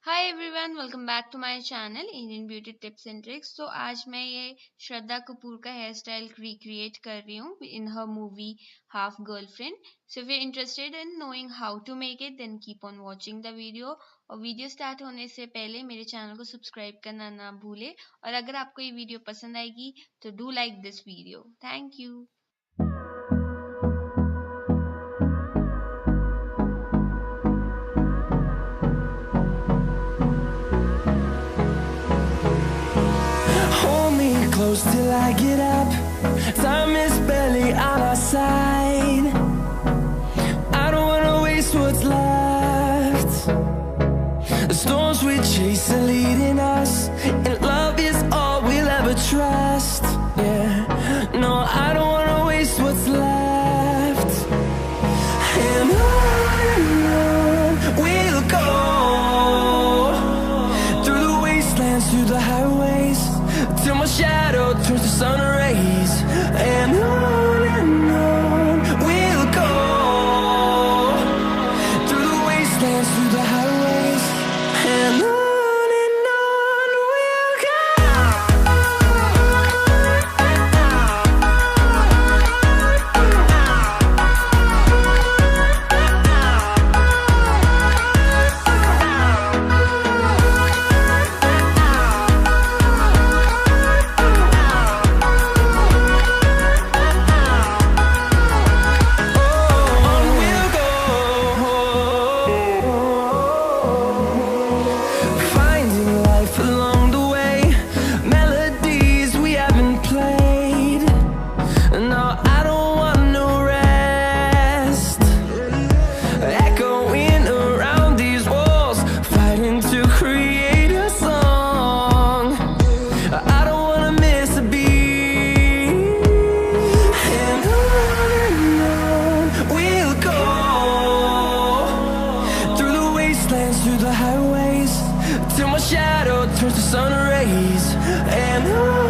Hi everyone, welcome back to my channel Indian beauty tips and tricks. तो आज मैं ये श्रद्धा कपूर का हेयर स्टाइल रिक्रिएट कर रही हूँ in her movie Half Girlfriend. So if you interested in knowing how to make it then keep on watching the video. और video start होने से पहले मेरे चैनल को सब्सक्राइब करना ना भूले। और अगर आपको ये वीडियो पसंद आएगी तो do like this video. Thank you. Close till I get up. Time is barely on our side. I don't wanna waste what's left. The storms we chase are leading us, and love is all we'll ever trust. Yeah, no, I don't wanna waste what's left. And on we'll go, through the wastelands, through the highways, till my shadow turns to sun rays. And on we'll go, through the wastelands, through the highways, and on we'll go. Through the highways, till my shadow turns to sun rays. And on